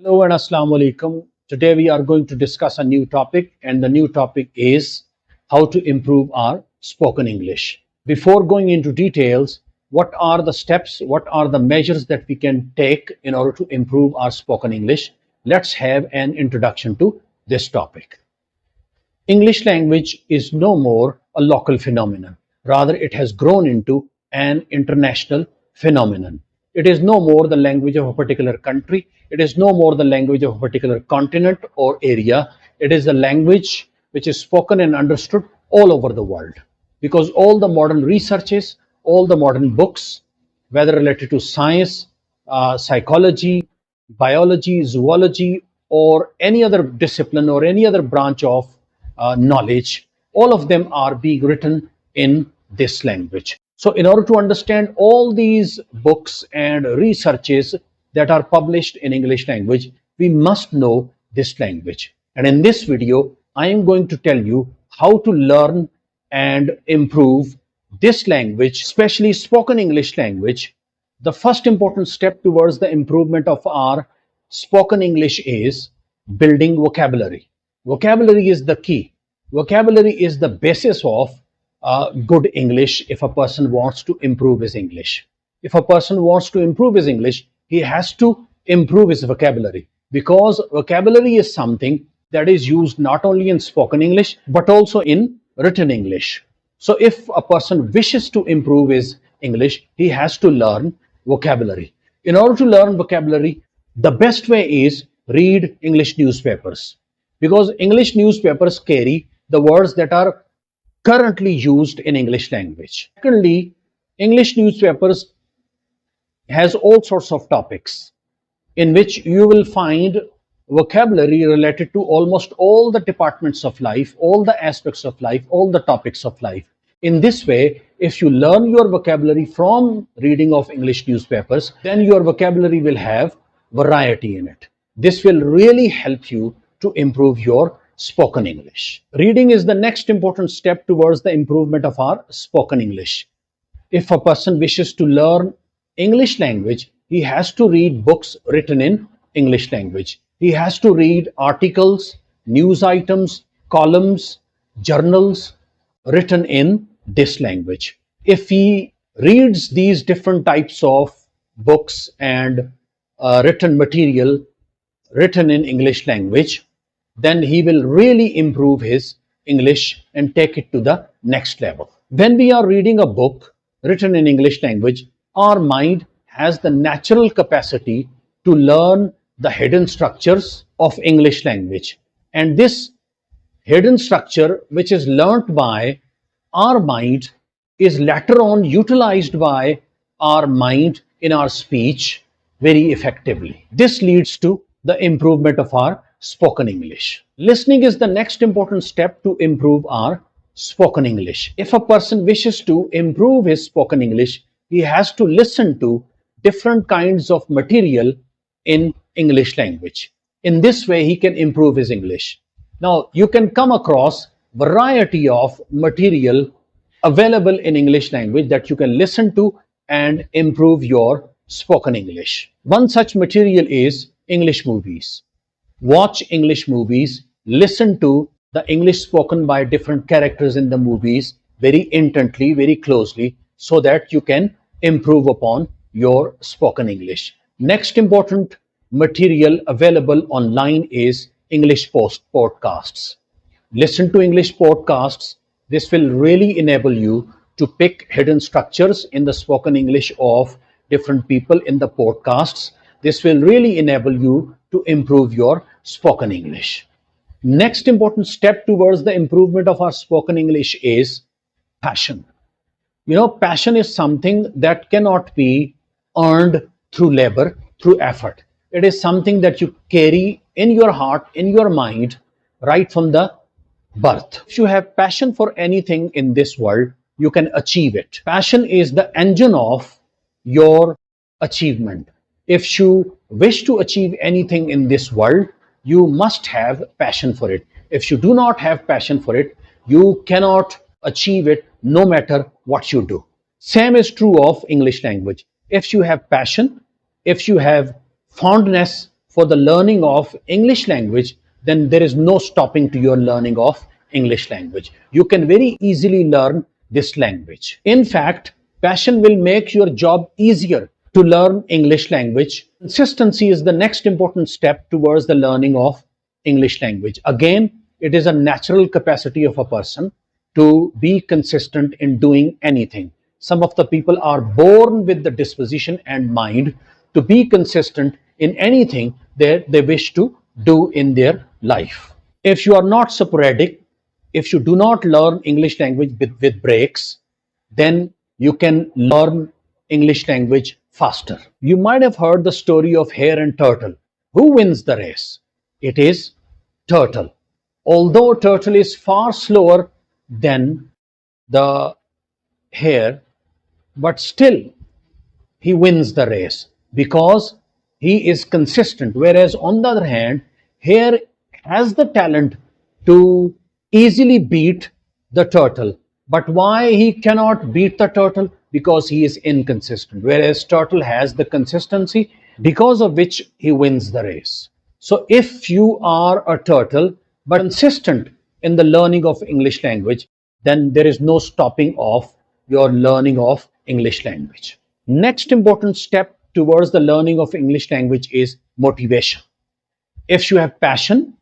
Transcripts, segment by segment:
Hello and Assalamu alaikum. Today we are going to discuss a new topic, and the new topic is how to improve our spoken English. Before going into details, what are the steps, what are the measures that we can take in order to improve our spoken English? Let's have an introduction to this topic. English language is no more a local phenomenon. Rather, it has grown into an international phenomenon. It is no more the language of a particular country. It is no more the language of a particular continent or area. It is a language which is spoken and understood all over the world. Because all the modern researches, all the modern books, whether related to science, psychology, biology, zoology, or any other discipline or any other branch of knowledge, all of them are being written in this language. So in order to understand all these books and researches that are published in English language, we must know this language. And in this video, I am going to tell you how to learn and improve this language, especially spoken English language. The first important step towards the improvement of our spoken English is building vocabulary. Vocabulary is the key. Vocabulary is the basis of good English if a person wants to improve his English. If a person wants to improve his English, he has to improve his vocabulary, because vocabulary is something that is used not only in spoken English but also in written English. So if a person wishes to improve his English, he has to learn vocabulary. In order to learn vocabulary, the best way is read English newspapers, because English newspapers carry the words that are currently used in English language. Secondly, English newspapers has all sorts of topics in which you will find vocabulary related to almost all the departments of life, all the aspects of life, all the topics of life. In this way, if you learn your vocabulary from reading of English newspapers, then your vocabulary will have variety in it. This will really help you to improve your spoken English. Reading is the next important step towards the improvement of our spoken English. If a person wishes to learn English language, he has to read books written in English language. He has to read articles, news items, columns, journals written in this language. If he reads these different types of books and written material written in English language, then he will really improve his English and take it to the next level. When we are reading a book written in English language, our mind has the natural capacity to learn the hidden structures of English language. And this hidden structure, which is learnt by our mind, is later on utilized by our mind in our speech very effectively. This leads to the improvement of our spoken English. Listening is the next important step to improve our spoken English. If a person wishes to improve his spoken English, he has to listen to different kinds of material in English language. In this way, he can improve his English. Now, you can come across variety of material available in English language that you can listen to and improve your spoken English. One such material is English movies. Watch English movies, listen to the English spoken by different characters in the movies very intently, very closely, so that you can improve upon your spoken English. Next important material available online is English podcasts. Listen to English podcasts. This will really enable you to pick hidden structures in the spoken English of different people in the podcasts. This will really enable you to improve your spoken English. Next important step towards the improvement of our spoken English is passion. You know, passion is something that cannot be earned through labor, through effort. It is something that you carry in your heart, in your mind, right from the birth. If you have passion for anything in this world, you can achieve it. Passion is the engine of your achievement. If you wish to achieve anything in this world, you must have passion for it. If you do not have passion for it, you cannot achieve it no matter what you do. Same is true of English language. If you have passion, if you have fondness for the learning of English language, then there is no stopping to your learning of English language. You can very easily learn this language. In fact, passion will make your job easier to learn English language. Consistency is the next important step towards the learning of English language. Again, it is a natural capacity of a person to be consistent in doing anything. Some of the people are born with the disposition and mind to be consistent in anything that they wish to do in their life. If you are not sporadic, if you do not learn English language with breaks, then you can learn English language faster. You might have heard the story of hare and turtle. Who wins the race? It is turtle. Although turtle is far slower than the hare, but still he wins the race because he is consistent. Whereas on the other hand, hare has the talent to easily beat the turtle. But why he cannot beat the turtle? Because he is inconsistent. Whereas turtle has the consistency because of which he wins the race. So if you are a turtle but consistent in the learning of English language, then there is no stopping of your learning of English language. Next important step towards the learning of English language is motivation. If you have passion,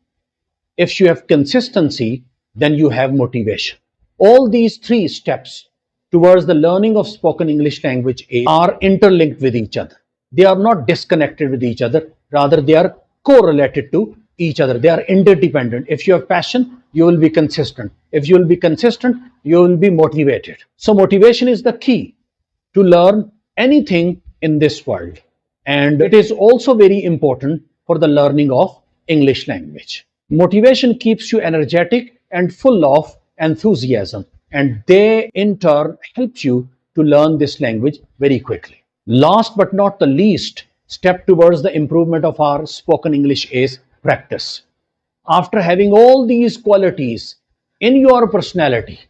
if you have consistency, then you have motivation. All these three steps towards the learning of spoken English language are interlinked with each other. They are not disconnected with each other, rather they are correlated to each other. They are interdependent. If you have passion, you will be consistent. If you will be consistent, you will be motivated. So motivation is the key to learn anything in this world. And it is also very important for the learning of English language. Motivation keeps you energetic and full of enthusiasm, and they in turn help you to learn this language very quickly. Last but not the least step towards the improvement of our spoken English is practice. After having all these qualities in your personality,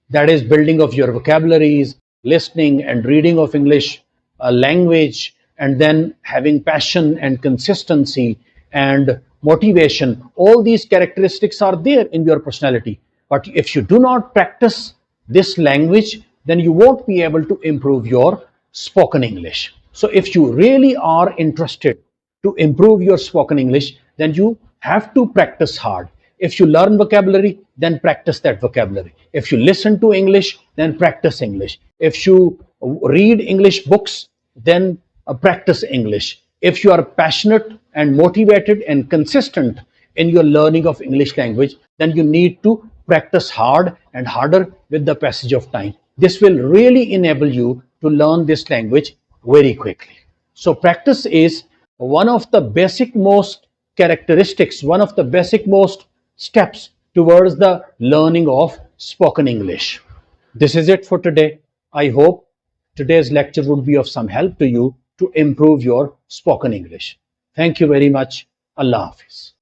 that is building of your vocabularies, listening and reading of English language, and then having passion and consistency and motivation, all these characteristics are there in your personality. But if you do not practice this language, then you won't be able to improve your spoken English. So if you really are interested to improve your spoken English, then you have to practice hard. If you learn vocabulary, then practice that vocabulary. If you listen to English, then practice English. If you read English books, then practice English. If you are passionate and motivated and consistent in your learning of English language, then you need to practice hard and harder with the passage of time. This will really enable you to learn this language very quickly. So practice is one of the basic most characteristics, one of the basic most steps towards the learning of spoken English. This is it for today. I hope today's lecture would be of some help to you to improve your spoken English. Thank you very much. Allah Hafiz.